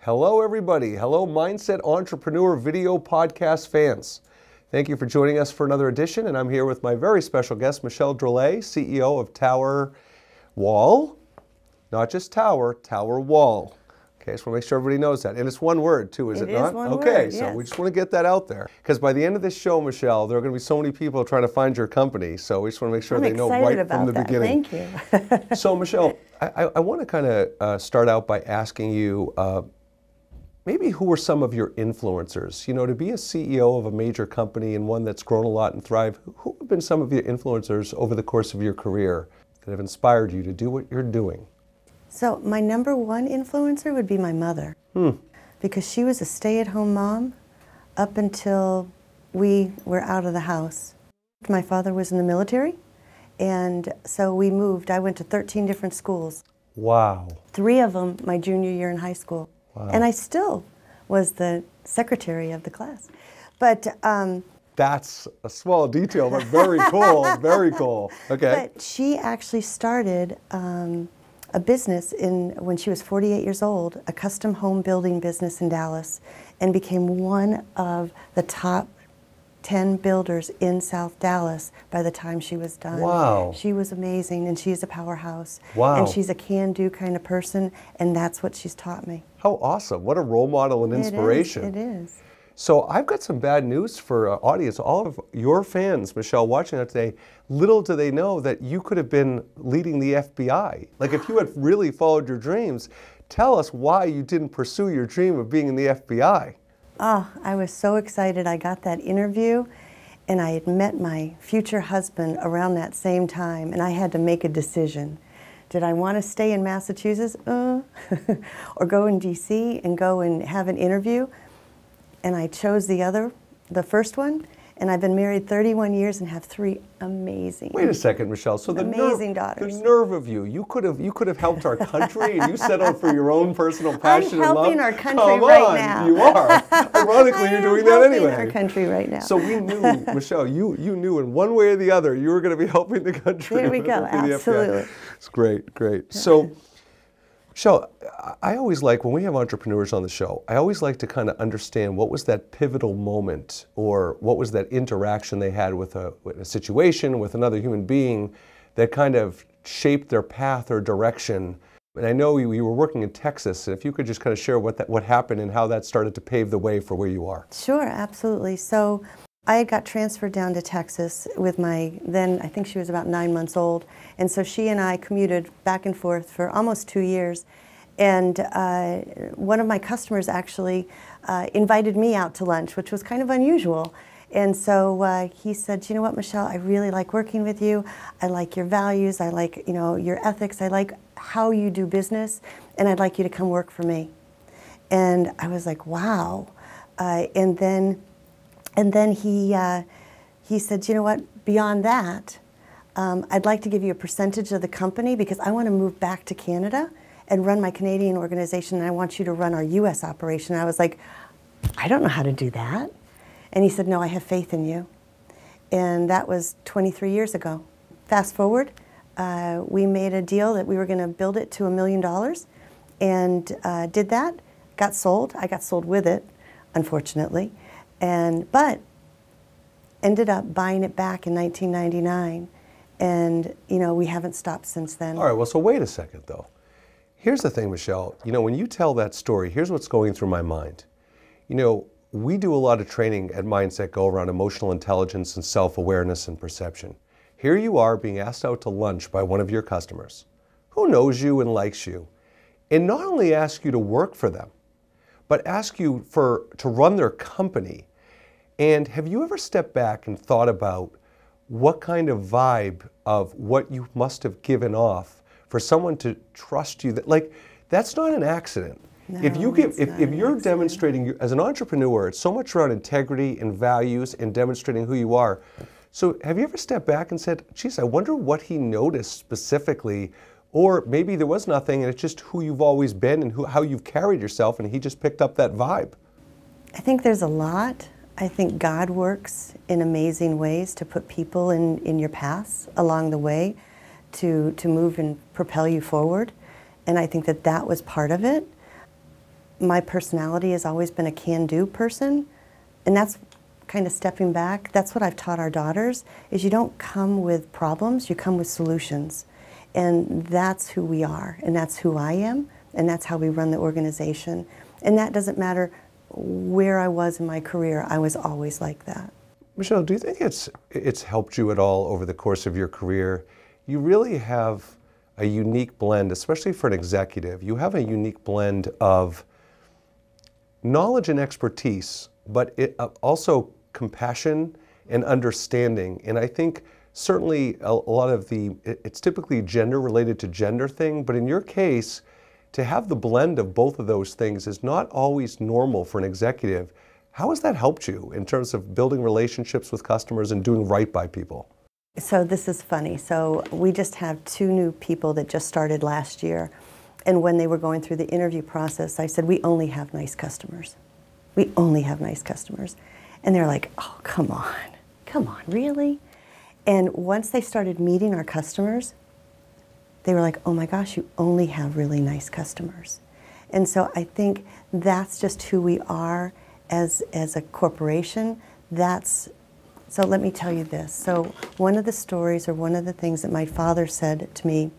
Hello, everybody. Hello, Mindset Entrepreneur video podcast fans. Thank you for joining us for another edition, and I'm here with my very special guest, Michelle Drolet, CEO of Towerwall. Not just Tower, Towerwall. Okay, I just want to make sure everybody knows that. And it's one word, too, is it not? It is one word, Okay, so yes. we just want to get that out there. Because by the end of this show, Michelle, there are going to be so many people trying to find your company, so we just want to make sure they know right from the beginning. Thank you. So, Michelle, I want to kind of start out by asking you, maybe who are some of your influencers? You know, to be a CEO of a major company and one that's grown a lot and thrived, who have been some of your influencers over the course of your career that have inspired you to do what you're doing? So my number one influencer would be my mother. Because she was a stay-at-home mom up until we were out of the house. My father was in the military, and so we moved. I went to 13 different schools. Wow. 3 of them my junior year in high school. Wow. And I still was the secretary of the class. But that's a small detail, but very cool, very cool. Okay. But she actually started a business when she was 48 years old, a custom home building business in Dallas, and became one of the top 10 builders in South Dallas by the time she was done. Wow. She was amazing, and she's a powerhouse. Wow. And she's a can-do kind of person, and that's what she's taught me. How awesome. What a role model and inspiration. It is. So I've got some bad news for audience. All of your fans, Michelle, watching that today, little do they know that you could have been leading the FBI. Like if you had really followed your dreams, tell us why you didn't pursue your dream of being in the FBI. Oh, I was so excited. I got that interview, and I had met my future husband around that same time, and I had to make a decision. Did I want to stay in Massachusetts or go in D.C. and go and have an interview? And I chose the first one, and I've been married 31 years and have 3 amazing. Wait a second, Michelle. So amazing daughters. The nerve of you. You could have helped our country, and you settled for your own personal passion and love. I'm helping our country right now. You are. Ironically, you're doing that anyway. I'm helping our country right now. So we knew, Michelle, you knew in one way or the other you were going to be helping the country. There we go. Absolutely. It's great, great. So, Michelle, I always like, when we have entrepreneurs on the show, I always like to kind of understand what was that pivotal moment or what was that interaction they had with a situation, with another human being that kind of shaped their path or direction. And I know you were working in Texas, and if you could just kind of share what happened and how that started to pave the way for where you are. Sure, absolutely. So I got transferred down to Texas with then I think she was about 9 months old. And so she and I commuted back and forth for almost 2 years. And one of my customers actually invited me out to lunch, which was kind of unusual. And so he said, you know what, Michelle, I really like working with you. I like your values. I like, your ethics. I like how you do business. And I'd like you to come work for me. And I was like, wow. And then he said, you know what, beyond that, I'd like to give you a percentage of the company because I want to move back to Canada and run my Canadian organization, and I want you to run our U.S. operation. And I was like, I don't know how to do that. And he said, no, I have faith in you. And that was 23 years ago. Fast forward, we made a deal that we were going to build it to $1 million, and did that, got sold. I got sold with it, unfortunately. But ended up buying it back in 1999, and we haven't stopped since then. All right, well, so wait a second, though. Here's the thing, Michelle. When you tell that story, here's what's going through my mind. We do a lot of training at MindsetGo around emotional intelligence and self-awareness and perception. Here you are being asked out to lunch by one of your customers who knows you and likes you, and not only ask you to work for them, but ask you to run their company. And have you ever stepped back and thought about what kind of vibe of what you must have given off for someone to trust you? That's not an accident. No, if you're demonstrating, as an entrepreneur, it's so much around integrity and values and demonstrating who you are. So have you ever stepped back and said, geez, I wonder what he noticed specifically, or maybe there was nothing and it's just who you've always been and how you've carried yourself, and he just picked up that vibe? I think there's a lot. I think God works in amazing ways to put people in your paths along the way to move and propel you forward. And I think that was part of it. my personality has always been a can-do person, and that's kind of stepping back. That's what I've taught our daughters, is you don't come with problems, you come with solutions. And that's who we are, and that's who I am, and that's how we run the organization. And that doesn't matter where I was in my career, I was always like that. Michelle, do you think it's helped you at all over the course of your career? You really have a unique blend, especially for an executive. You have a unique blend of knowledge and expertise, but also compassion and understanding. And I think certainly a lot of it's typically gender related to gender thing, but in your case, to have the blend of both of those things is not always normal for an executive. How has that helped you in terms of building relationships with customers and doing right by people? So this is funny. So we just have 2 new people that just started last year. And when they were going through the interview process, I said, we only have nice customers. We only have nice customers. And they're like, oh, come on, really? And once they started meeting our customers, they were like, oh my gosh, you only have really nice customers. And so I think that's just who we are as a corporation. So let me tell you this. So one of the stories, or one of the things that my father said to me,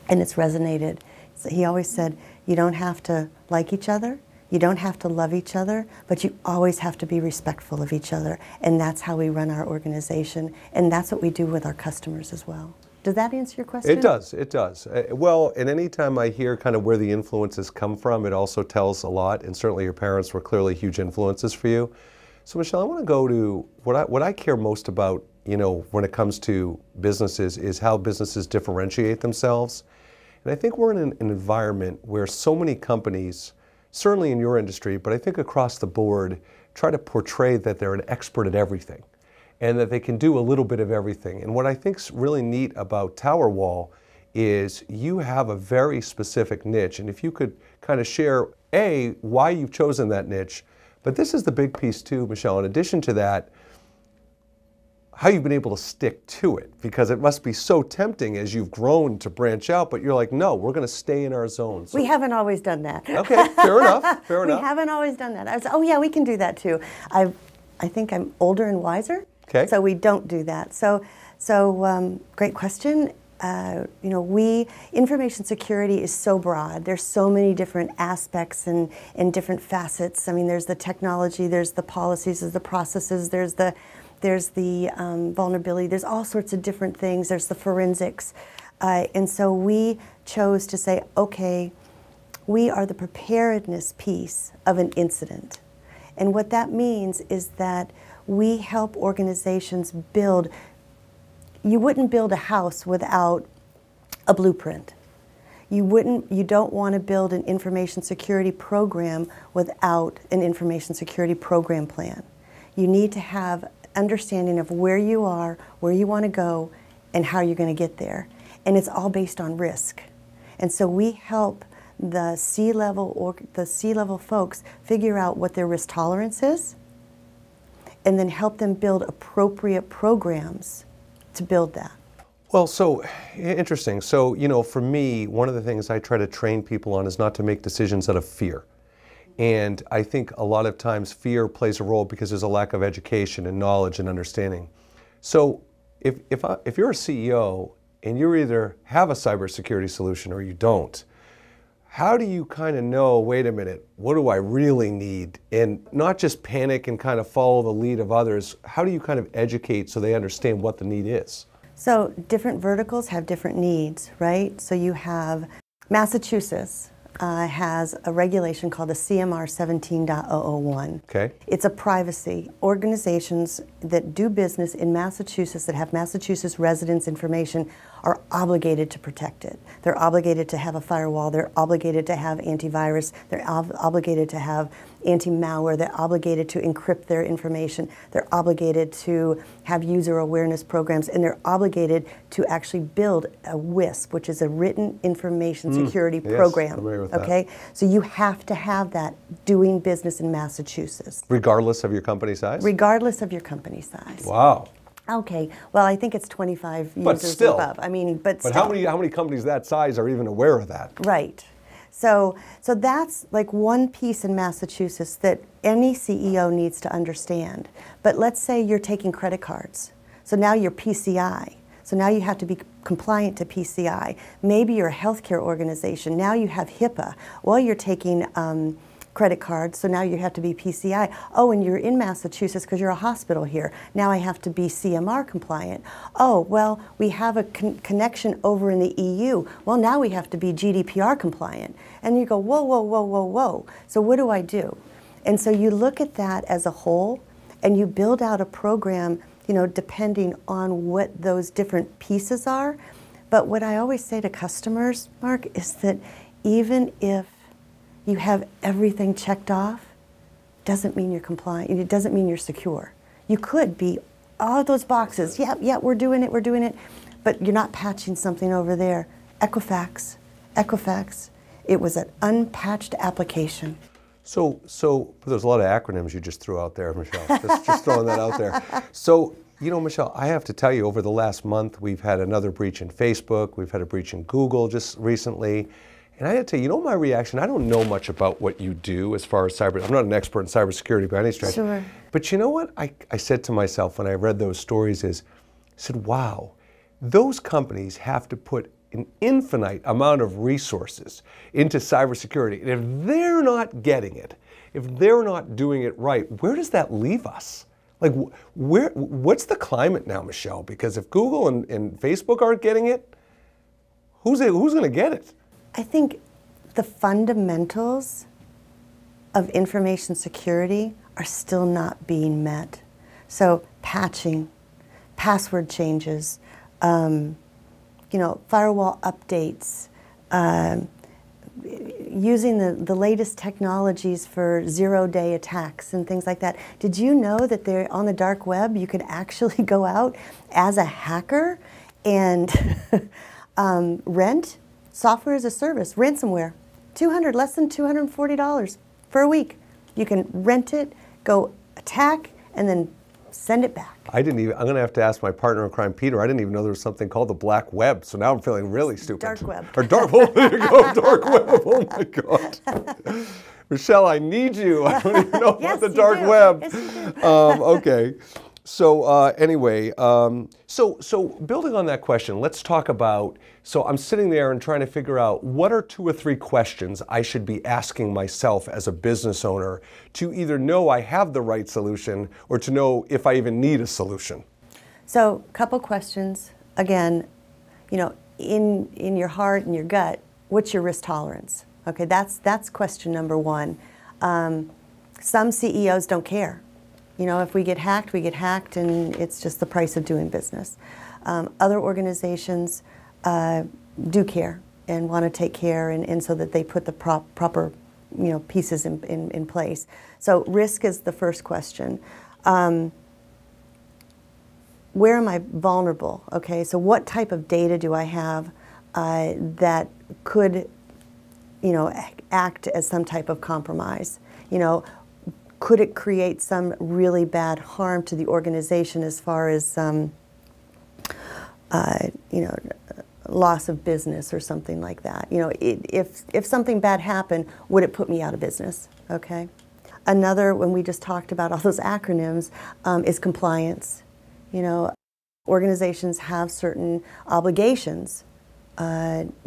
and it's resonated, so he always said, you don't have to like each other, you don't have to love each other, but you always have to be respectful of each other. And that's how we run our organization, and that's what we do with our customers as well. Does that answer your question? It does, it does. Well, and anytime I hear kind of where the influences come from, it also tells a lot, and certainly your parents were clearly huge influences for you. So Michelle, I want to go to what I care most about, when it comes to businesses, is how businesses differentiate themselves. And I think we're in an environment where so many companies, certainly in your industry, but I think across the board, try to portray that they're an expert at everything, and that they can do a little bit of everything. And what I think's really neat about Towerwall is you have a very specific niche. And if you could kind of share, A, why you've chosen that niche, but this is the big piece too, Michelle, in addition to that, how you've been able to stick to it, because it must be so tempting as you've grown to branch out, but you're like, no, we're going to stay in our zone. So, we haven't always done that. Okay, fair enough, fair enough. We haven't always done that. I was, oh yeah, we can do that too. I think I'm older and wiser. Okay. So we don't do that. So great question. Information security is so broad. There's so many different aspects and different facets. I mean, there's the technology, there's the policies, there's the processes, there's the vulnerability, there's all sorts of different things. There's the forensics. And so we chose to say, okay, we are the preparedness piece of an incident. And what that means is that we help organizations build. You wouldn't build a house without a blueprint. You don't want to build an information security program without an information security program plan. You need to have understanding of where you are, where you want to go, and how you're going to get there. And it's all based on risk. And so we help the C-level folks figure out what their risk tolerance is, and then help them build appropriate programs to build that. Well, so interesting. So, for me, one of the things I try to train people on is not to make decisions out of fear. And I think a lot of times fear plays a role because there's a lack of education and knowledge and understanding. So if you're a CEO and you either have a cybersecurity solution or you don't, how do you kind of know, wait a minute, what do I really need? And not just panic and kind of follow the lead of others. How do you kind of educate so they understand what the need is? So different verticals have different needs, right? So you have Massachusetts has a regulation called the CMR 17.001. Okay. It's a privacy. Organizations that do business in Massachusetts, that have Massachusetts residents' information, are obligated to protect it. They're obligated to have a firewall. They're obligated to have antivirus. They're obligated to have anti-malware. They're obligated to encrypt their information. They're obligated to have user awareness programs, and they're obligated to actually build a WISP, which is a written information security program. Familiar with okay, that. so you have to have that doing business in Massachusetts. Regardless of your company size? Regardless of your company size. Wow. Okay, well, I think it's 25 But users still, above. I mean, but still. how many companies that size are even aware of that? Right. So that's like one piece in Massachusetts that any CEO needs to understand. But let's say you're taking credit cards. So now you're PCI. So now you have to be compliant to PCI. Maybe you're a healthcare organization. Now you have HIPAA. Well, you're taking credit cards, so now you have to be PCI. Oh, and you're in Massachusetts because you're a hospital here. Now I have to be CMR compliant. Oh, well, we have a connection over in the EU. Well, now we have to be GDPR compliant. And you go, whoa, whoa, whoa, whoa, whoa. So what do I do? And so you look at that as a whole, and you build out a program, you know, depending on what those different pieces are. But what I always say to customers, Mark, is that even if you have everything checked off, doesn't mean you're compliant. It doesn't mean you're secure. You could be all those boxes. Yeah, we're doing it. But you're not patching something over there. Equifax. It was an unpatched application. So there's a lot of acronyms you just threw out there, Michelle. Just throwing that out there. So, you know, Michelle, I have to tell you, over the last month, we've had another breach in Facebook. We've had a breach in Google just recently. And I had to tell you, you know my reaction, I don't know much about what you do as far as cyber, I'm not an expert in cybersecurity by any stretch. Sure. But you know what I said to myself when I read those stories is, I said, wow, those companies have to put an infinite amount of resources into cybersecurity. And if they're not getting it, if they're not doing it right, where does that leave us? Like, what's the climate now, Michelle? Because if Google and Facebook aren't getting it, who's going to get it? I think the fundamentals of information security are still not being met. So patching, password changes, you know, firewall updates, using the latest technologies for zero-day attacks and things like that. Did you know that they're on the dark web, you could actually go out as a hacker and rent software as a service, ransomware, less than $240 for a week. You can rent it, go attack, and then send it back. I'm going to have to ask my partner in crime, Peter. I didn't even know there was something called the black web, so now I'm feeling really stupid. Dark web. Or dark, oh, there you go, dark web, oh my God. Michelle, I need you. I don't even know about the dark web. Yes, you do. Okay. So anyway, so building on that question, let's talk about, so I'm sitting there and trying to figure out what are 2 or 3 questions I should be asking myself as a business owner to either know I have the right solution or to know if I even need a solution. So a couple questions. Again, you know, in your heart and your gut, what's your risk tolerance? Okay, that's question number 1. Some CEOs don't care. You know, if we get hacked, and it's just the price of doing business. Other organizations do care and want to take care, and so that they put the proper, you know, pieces in place. So risk is the first question. Where am I vulnerable? Okay, so what type of data do I have that could, you know, act as some type of compromise? You know, could it create some really bad harm to the organization as far as, you know, loss of business or something like that? You know, if something bad happened, would it put me out of business? Okay. Another, when we just talked about all those acronyms, is compliance. You know, organizations have certain obligations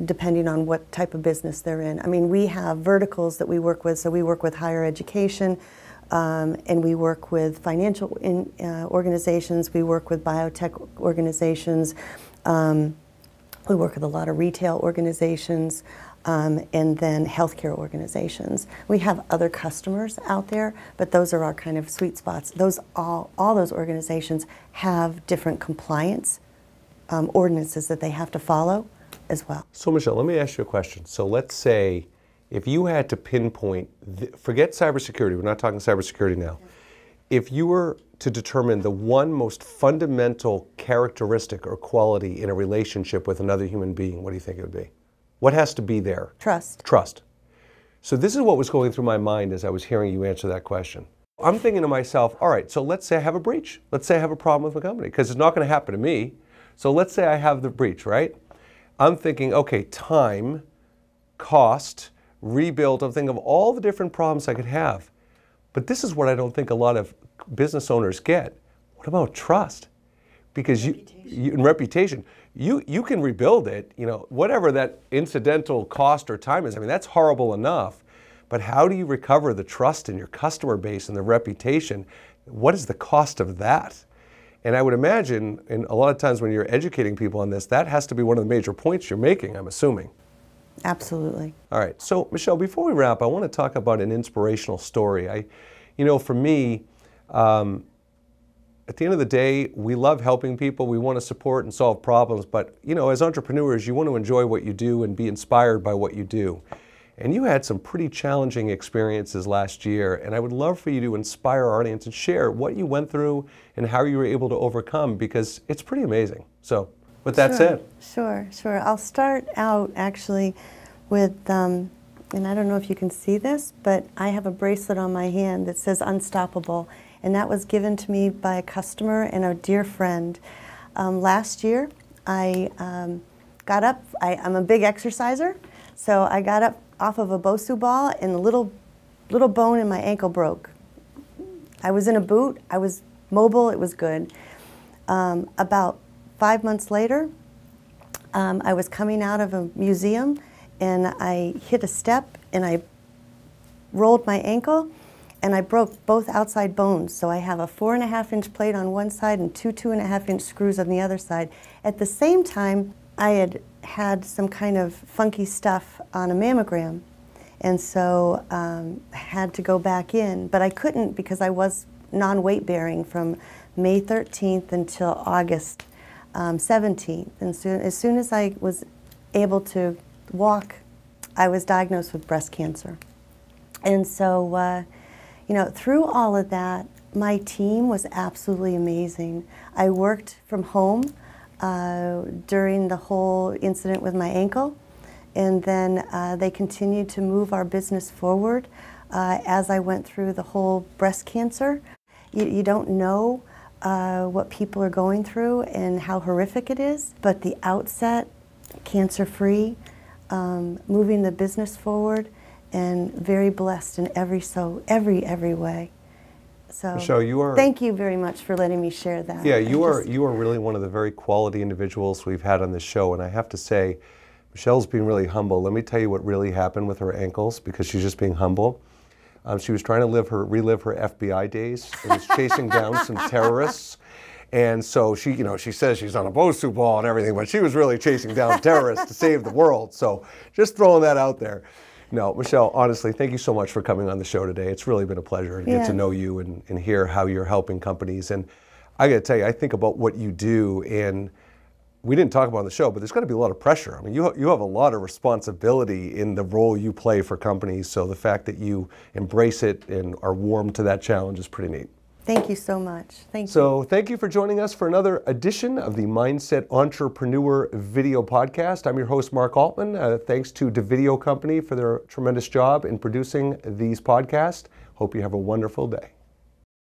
depending on what type of business they're in. I mean, we have verticals that we work with, so we work with higher education, and we work with financial organizations, we work with biotech organizations, we work with a lot of retail organizations, and then healthcare organizations. We have other customers out there, but those are our kind of sweet spots. All those organizations have different compliance ordinances that they have to follow as well. So Michelle, let me ask you a question. So let's say if you had to pinpoint, forget cybersecurity, we're not talking cybersecurity now. If you were to determine the one most fundamental characteristic or quality in a relationship with another human being, what do you think it would be? What has to be there? Trust. Trust. So this is what was going through my mind as I was hearing you answer that question. I'm thinking to myself, all right, so let's say I have a breach. Let's say I have a problem with my company, because it's not going to happen to me. So let's say I have the breach, right? I'm thinking, okay, time, cost, rebuilt. I'm thinking of all the different problems I could have. But this is what I don't think a lot of business owners get. What about trust? Because reputation, you can rebuild it, whatever that incidental cost or time is. I mean, that's horrible enough. But how do you recover the trust in your customer base and the reputation? What is the cost of that? And I would imagine, and a lot of times when you're educating people on this, that has to be one of the major points you're making, I'm assuming. Absolutely. All right. So, Michelle, before we wrap, I want to talk about an inspirational story. For me, at the end of the day, we love helping people. We want to support and solve problems. But, as entrepreneurs, you want to enjoy what you do and be inspired by what you do. And you had some pretty challenging experiences last year. And I would love for you to inspire our audience and share what you went through and how you were able to overcome, because it's pretty amazing. So, with that said. Sure. I'll start out actually with, and I don't know if you can see this, but I have a bracelet on my hand that says Unstoppable. And that was given to me by a customer and a dear friend. Last year, I got up, I'm a big exerciser, so I got up off of a Bosu ball and the little bone in my ankle broke. I was in a boot, I was mobile, it was good. About 5 months later, I was coming out of a museum and I hit a step and I rolled my ankle and I broke both outside bones. So I have a 4.5-inch plate on one side and two 2.5-inch screws on the other side. At the same time, I had some kind of funky stuff on a mammogram. And so I had to go back in, but I couldn't because I was non-weight bearing from May 13th until August 17th. And as soon as I was able to walk, I was diagnosed with breast cancer. And so, through all of that, my team was absolutely amazing. I worked from home during the whole incident with my ankle, and then they continued to move our business forward as I went through the whole breast cancer. You don't know what people are going through and how horrific it is, but the outset, cancer-free, moving the business forward, and very blessed in every way. So, Michelle, thank you very much for letting me share that. Yeah, you are really one of the very quality individuals we've had on this show, and I have to say, Michelle's being really humble. Let me tell you what really happened with her ankles, because she's just being humble. She was trying to relive her FBI days and was chasing down some terrorists. And so she says she's on a Bosu ball and everything, but she was really chasing down terrorists to save the world. So just throwing that out there. No, Michelle, honestly, thank you so much for coming on the show today. It's really been a pleasure to get to know you and hear how you're helping companies. And I got to tell you, I think about what you do, and we didn't talk about it on the show, but there's got to be a lot of pressure. I mean, you have a lot of responsibility in the role you play for companies. So the fact that you embrace it and are warm to that challenge is pretty neat. Thank you so much. Thank you. So thank you for joining us for another edition of the Mindset Entrepreneur video podcast. I'm your host, Mark Altman. Thanks to Davideo Company for their tremendous job in producing these podcasts. Hope you have a wonderful day.